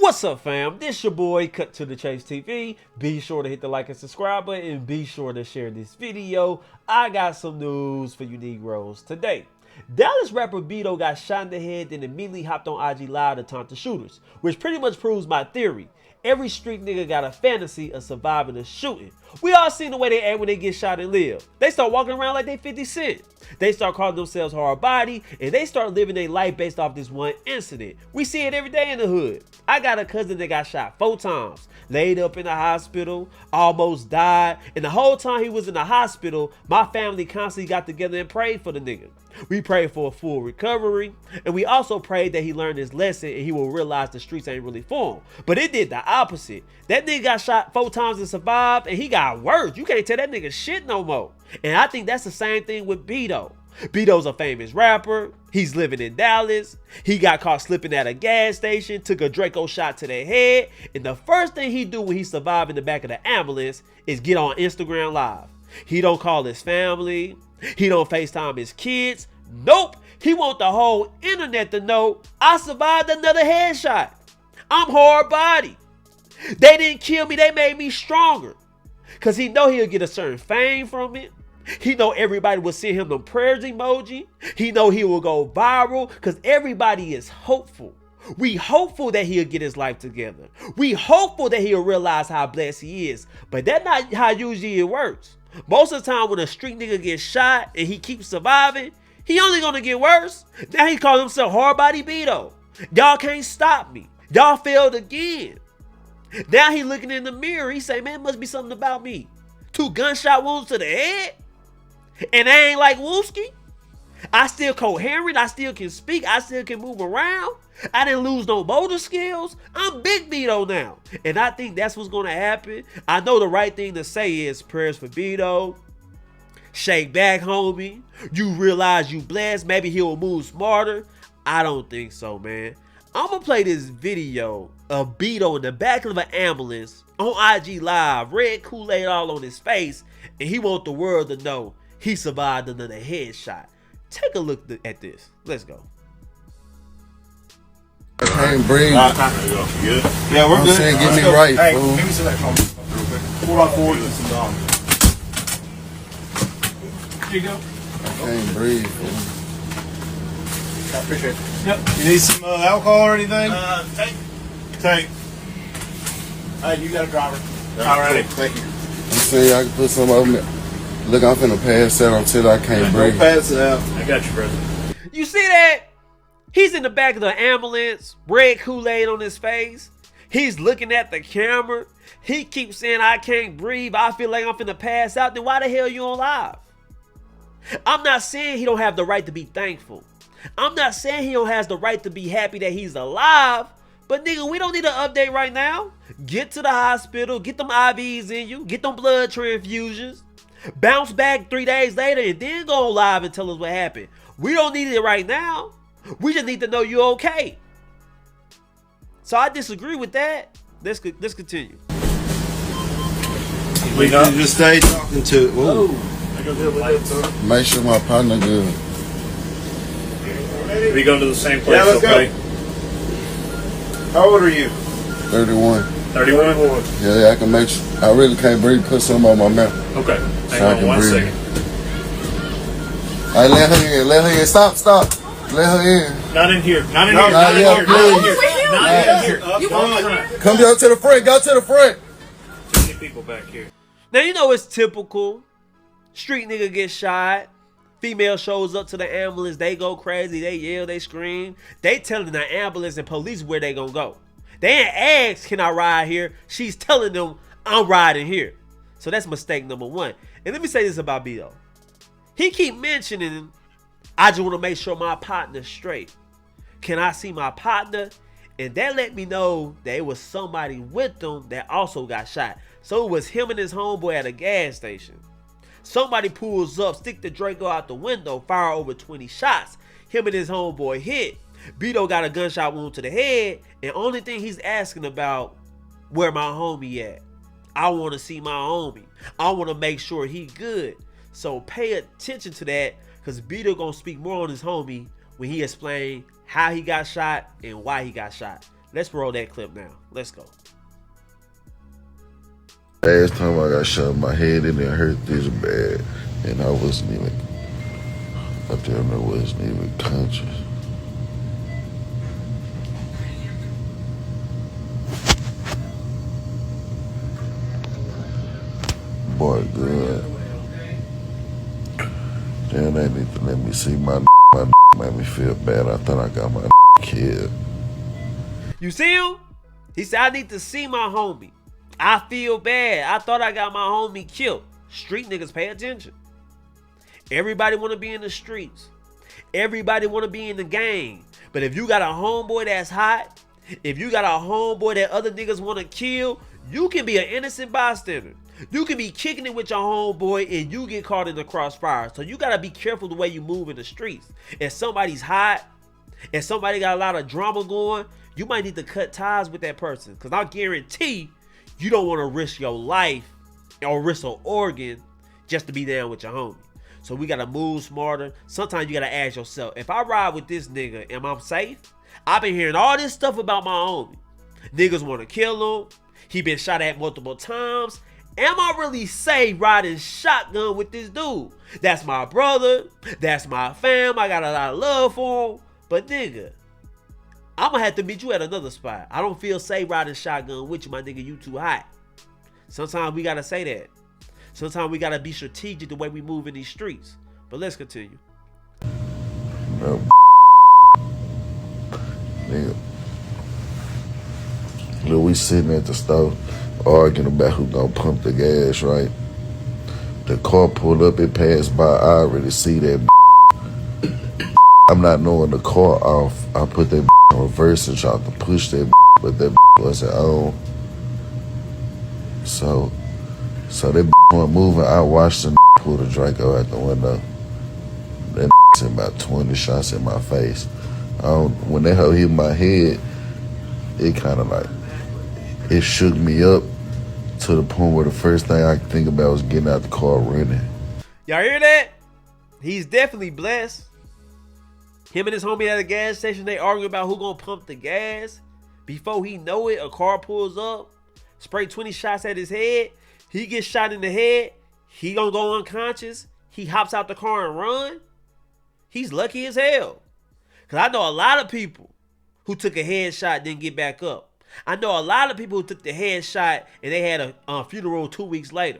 What's up, fam? This your boy Cut to the Chase TV. Be sure to hit the like and subscribe button and be sure to share this video. I got some news for you Negroes today. Dallas rapper Bedo got shot in the head and immediately hopped on IG Live to taunt the shooters, which pretty much proves my theory. Every street nigga got a fantasy of surviving a shooting. We all seen the way they act when they get shot and live. They start walking around like they 50 Cent. They start calling themselves hard body, and they start living their life based off this one incident. We see it every day in the hood. I got a cousin that got shot 4 times, laid up in the hospital, almost died, and the whole time he was in the hospital, my family constantly got together and prayed for the nigga. We prayed for a full recovery, and we also prayed that he learned his lesson and he will realize the streets ain't really for him. But it did the opposite. That nigga got shot 4 times and survived, and he got worse. You can't tell that nigga shit no more. And I think that's the same thing with Bedo. Bedo's a famous rapper. He's living in Dallas. He got caught slipping at a gas station, took a Draco shot to the head, and the first thing he do when he survived in the back of the ambulance is get on Instagram Live. He don't call his family. He don't FaceTime his kids. Nope. He want the whole internet to know I survived another headshot. I'm hard body. They didn't kill me. They made me stronger. Because he know he'll get a certain fame from it. He know everybody will send him the prayers emoji. He know he will go viral because everybody is hopeful. We hopeful that he'll get his life together. We hopeful that he'll realize how blessed he is. But that's not how usually it works. Most of the time when a street nigga gets shot and he keeps surviving, he only gonna get worse. Now he calls himself hard body Bedo. Y'all can't stop me. Y'all failed again. Now he looking in the mirror. He say, man, it must be something about me. 2 gunshot wounds to the head. And I ain't like Wooski. I still coherent. I still can speak. I still can move around. I didn't lose no motor skills. I'm big Bedo now. And I think that's what's going to happen. I know the right thing to say is prayers for Bedo. Shake back, homie. You realize you blessed. Maybe he'll move smarter. I don't think so, man. I'm going to play this video of Bedo in the back of an ambulance on IG Live. Red Kool-Aid all on his face. And he want the world to know he survived another headshot. Take a look at this. Let's go. I can't breathe. Good? Yeah, we're good. Saying, get me right, hey, fool. Give me some of that phone real quick. 4x4 and some dollars. Here you go. I can't breathe, fool. I appreciate it. Yep. You need some alcohol or anything? Tank. Hey, you got a driver. Alrighty. Thank you. I'm saying I can put some of them. Look, I'm finna pass out until I can't breathe. Pass it out. I got you, brother. You see that? He's in the back of the ambulance, red Kool-Aid on his face. He's looking at the camera. He keeps saying, I can't breathe. I feel like I'm finna pass out. Then why the hell you on live? I'm not saying he don't have the right to be thankful. I'm not saying he don't has the right to be happy that he's alive. But nigga, we don't need an update right now. Get to the hospital. Get them IVs in you. Get them blood transfusions. Bounce back 3 days later and then go live and tell us what happened. We don't need it right now. We just need to know you're okay. So I disagree with that. Let's continue. We can just stay talking to it. Whoa. Make sure my partner good. We go to the same place, Yeah, let's okay? go. How old are you? 31. 31? Yeah, I can make sure. I really can't breathe. Put some on my mouth. Okay. So I Hang on can 1 breathe. second. All right, let her in. Let her in. Stop. Let her in. Not in here. Not in No, here. not Not in yet, here. please. Not in here. You Go in the front. Come down to the front. Go to the front. Too many people back here. Now you know it's typical. Street nigga gets shot. Female shows up to the ambulance. They go crazy. They yell. They scream. They telling the ambulance and police where they gonna go. They ain't asked, can I ride here? She's telling them, I'm riding here. So that's mistake number 1. And let me say this about Bedo. He keep mentioning, I just want to make sure my partner's straight. Can I see my partner? And that let me know that it was somebody with them that also got shot. So it was him and his homeboy at a gas station. Somebody pulls up, stick the Draco out the window, fire over 20 shots. Him and his homeboy hit. Bedo got a gunshot wound to the head, and only thing he's asking about, where my homie at? I want to see my homie. I want to make sure he good. So pay attention to that, because Bedo gonna speak more on his homie when he explain how he got shot and why he got shot. Let's roll that clip now. Let's go. Last time I got shot in my head and it hurt this bad. And I wasn't even, I damn near wasn't even conscious. Boy, good. Damn, they need to let me see my made me feel bad. I thought I got my kid. You see him? He said, I need to see my homie. I feel bad. I thought I got my homie killed. Street niggas pay attention. Everybody want to be in the streets. Everybody want to be in the game. But if you got a homeboy that's hot, if you got a homeboy that other niggas want to kill, you can be an innocent bystander. You can be kicking it with your homeboy and you get caught in the crossfire. So you got to be careful the way you move in the streets. If somebody's hot, if somebody got a lot of drama going, you might need to cut ties with that person. Because I guarantee you don't want to risk your life or risk an organ just to be down with your homie. So we got to move smarter. Sometimes you got to ask yourself, if I ride with this nigga, am I safe? I've been hearing all this stuff about my homie. Niggas want to kill him. He been shot at multiple times. Am I really safe riding shotgun with this dude? That's my brother. That's my fam. I got a lot of love for him. But nigga, I'm going to have to meet you at another spot. I don't feel safe riding shotgun with you, my nigga. You too hot. Sometimes we got to say that. Sometimes we got to be strategic the way we move in these streets. But let's continue. No, nigga. Look, we sitting at the stove arguing about who gonna pump the gas, right? The car pulled up, it passed by, I already see that. I'm not knowing the car off. I put that in reverse and tried to push that, but that wasn't on. So that wasn't moving. I watched the pull the Draco out the window. That sent about 20 shots in my face. When that hoe hit my head, it kind of like, it shook me up to the point where the first thing I could think about was getting out the car running. Y'all hear that? He's definitely blessed. Him and his homie at a gas station, they arguing about who gonna pump the gas. Before he know it, a car pulls up, spray 20 shots at his head. He gets shot in the head. He gonna go unconscious. He hops out the car and run. He's lucky as hell. Because I know a lot of people who took a headshot didn't get back up. I know a lot of people who took the headshot and they had a funeral 2 weeks later.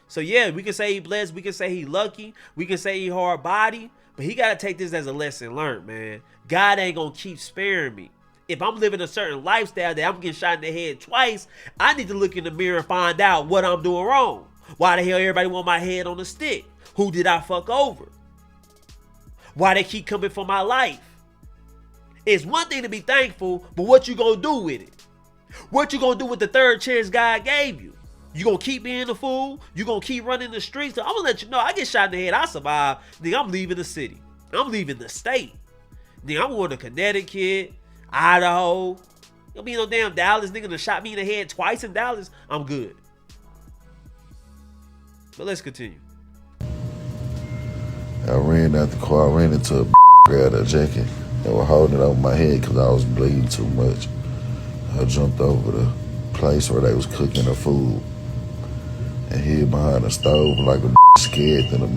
So yeah, we can say he blessed. We can say he lucky. We can say he hard body. But he got to take this as a lesson learned, man. God ain't going to keep sparing me. If I'm living a certain lifestyle that I'm getting shot in the head twice, I need to look in the mirror and find out what I'm doing wrong. Why the hell everybody want my head on the stick? Who did I fuck over? Why they keep coming for my life? It's one thing to be thankful, but what you gonna do with it? What you gonna do with the third chance God gave you? You gonna keep being a fool? You gonna keep running the streets? I'm gonna let you know, I get shot in the head, I survive. Nigga, I'm leaving the city. I'm leaving the state. Nigga, I'm going to Connecticut, Idaho. Don't be no damn Dallas. Nigga done shot me in the head twice in Dallas. I'm good. But let's continue. I ran out the car, I ran into a grabbed a jacket and was holding it over my head because I was bleeding too much. I jumped over the place where they was cooking the food and hid behind the stove like a scared than a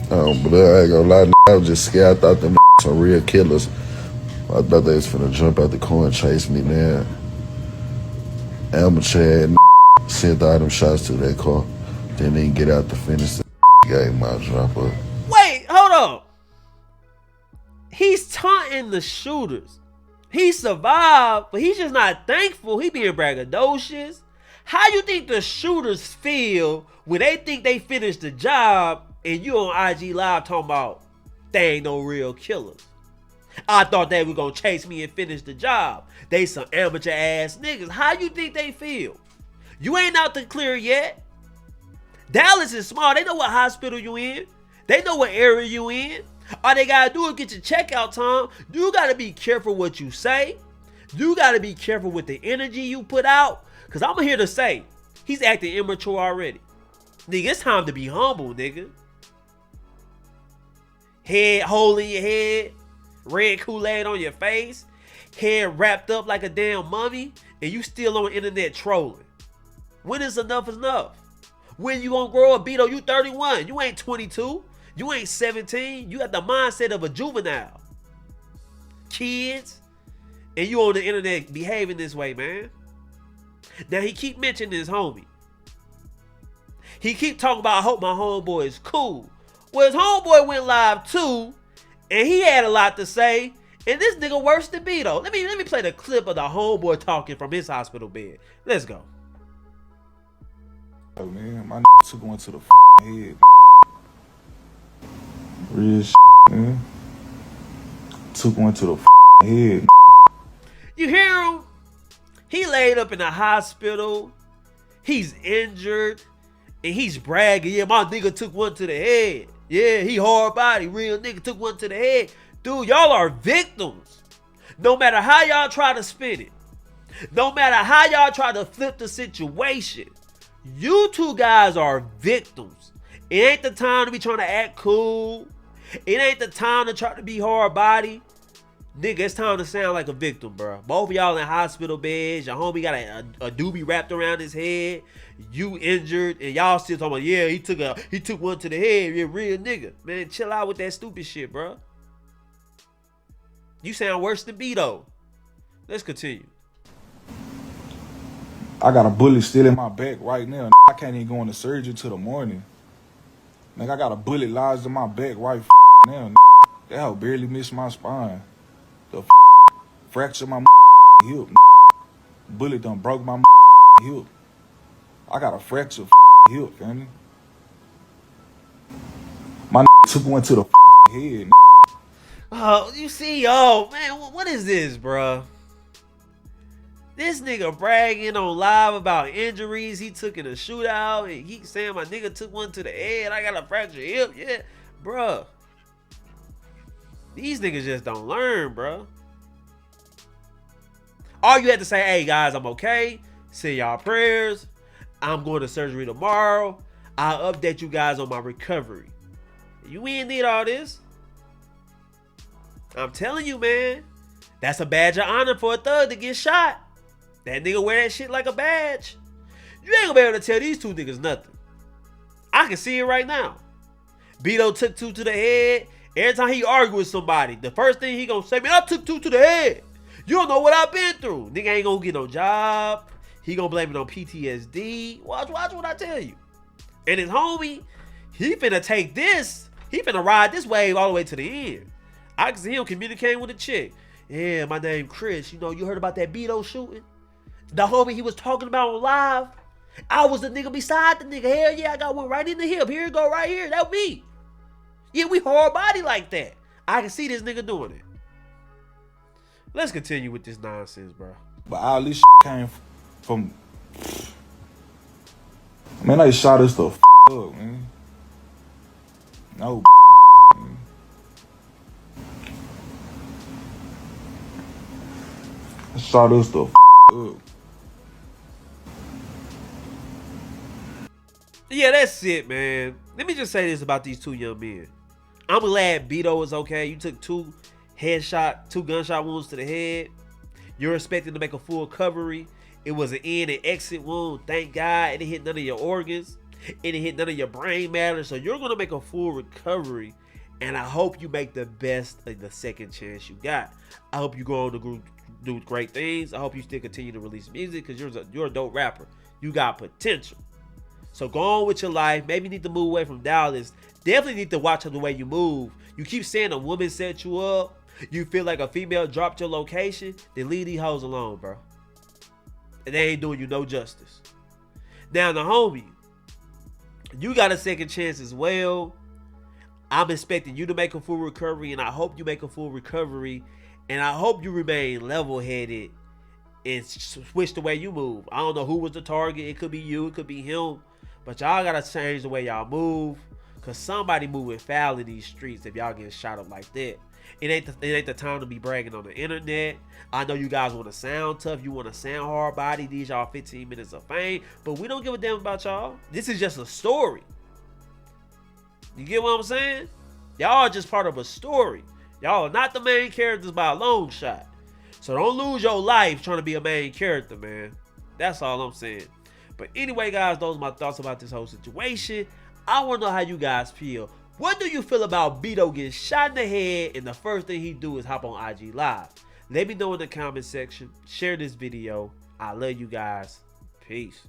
but I ain't gonna lie, I was just scared. I thought them some real killers. I thought they was finna jump out the car and chase me down. Amateur sent all them shots to that car. Didn't even get out to finish the game. I drop up. Wait, hold on. He's taunting the shooters. He survived, but he's just not thankful. He being braggadocious. How you think the shooters feel when they think they finished the job and you on IG Live talking about they ain't no real killers? I thought they were gonna chase me and finish the job. They some amateur ass niggas. How you think they feel? You ain't out the clear yet. Dallas is smart. They know what hospital you in. They know what area you in. All they gotta do is get your checkout time. You gotta be careful what you say. You gotta be careful with the energy you put out. Cause I'm here to say, he's acting immature already. Nigga, it's time to be humble, nigga. Head hole in your head. Red Kool-Aid on your face. head wrapped up like a damn mummy, and you still on the internet trolling. When is enough enough? When you gonna grow up, Bedo? You 31. You ain't 22. You ain't 17. You got the mindset of a juvenile. Kids. And you on the internet behaving this way, man. Now he keep mentioning his homie. He keep talking about, I hope my homeboy is cool. Well, his homeboy went live too, and he had a lot to say. And this nigga worse than Bedo. Let me play the clip of the homeboy talking from his hospital bed. Let's go. Oh man, my took one to the head. Real man. Took one to the head. You hear him? He laid up in the hospital. He's injured. And he's bragging, yeah, my nigga took one to the head. Yeah, he hard body, real nigga took one to the head. Dude, y'all are victims. No matter how y'all try to spin it. No matter how y'all try to flip the situation. You two guys are victims. It ain't the time to be trying to act cool. It ain't the time to try to be hard body. Nigga, it's time to sound like a victim, bro. Both of y'all in hospital beds. Your homie got a doobie wrapped around his head. You injured, and y'all still talking about, yeah, he took one to the head. Yeah, real nigga. Man, chill out with that stupid shit, bro. You sound worse than Bedo. Let's continue. I got a bullet still in my back right now. I can't even go into surgery till the morning. Nigga, I got a bullet lodged in my back right now. That hoe barely missed my spine. The fractured my hip. Bullet done broke my hip. I got a fractured hip, family. My took one to the head. Oh, you see, oh, man, what is this, bro? This nigga bragging on live about injuries he took in a shootout, and he saying my nigga took one to the head. I got a fractured hip, yeah, bro. These niggas just don't learn, bro. All you had to say, hey, guys, I'm okay. Say y'all prayers. I'm going to surgery tomorrow. I'll update you guys on my recovery. You ain't need all this. I'm telling you, man. That's a badge of honor for a thug to get shot. That nigga wear that shit like a badge. You ain't gonna be able to tell these two niggas nothing. I can see it right now. Bedo took two to the head. Every time he argue with somebody, the first thing he gonna say, man, I took two to the head. You don't know what I've been through. Nigga ain't gonna get no job. He gonna blame it on PTSD. Watch what I tell you. And his homie, he finna take this. He finna ride this wave all the way to the end. I can see him communicating with a chick. Yeah, my name Chris. You know, you heard about that Bedo shooting? The homie he was talking about on live. I was the nigga beside the nigga. Hell yeah, I got one right in the hip. Here it go right here. That me. Yeah, we hard body like that. I can see this nigga doing it. Let's continue with this nonsense, bro. But all this came from... Man, they shot us the up, man. No, man. They shot us the up. Yeah, that's it, man. Let me just say this about these two young men. I'm glad Bedo is okay. You took two gunshot wounds to the head. You're expected to make a full recovery. It was an in and exit wound. Thank God it didn't hit none of your organs. It didn't hit none of your brain matter. So you're going to make a full recovery. And I hope you make the best of the second chance you got. I hope you go on to do great things. I hope you still continue to release music because you're a dope rapper. You got potential. So go on with your life. Maybe you need to move away from Dallas. Definitely need to watch the way you move. You keep saying a woman set you up. You feel like a female dropped your location. Then leave these hoes alone, bro. And they ain't doing you no justice. Now, the homie, you got a second chance as well. I'm expecting you to make a full recovery, and I hope you make a full recovery. And I hope you remain level-headed and switch the way you move. I don't know who was the target. It could be you. It could be him. But y'all got to change the way y'all move. Because somebody moving foul in these streets if y'all getting shot up like that. It ain't the time to be bragging on the internet. I know you guys want to sound tough. You want to sound hard body. These y'all 15 minutes of fame. But we don't give a damn about y'all. This is just a story. You get what I'm saying? Y'all are just part of a story. Y'all are not the main characters by a long shot. So don't lose your life trying to be a main character, man. That's all I'm saying. But anyway, guys, those are my thoughts about this whole situation. I want to know how you guys feel. What do you feel about Bedo getting shot in the head and the first thing he do is hop on IG Live? Let me know in the comment section. Share this video. I love you guys. Peace.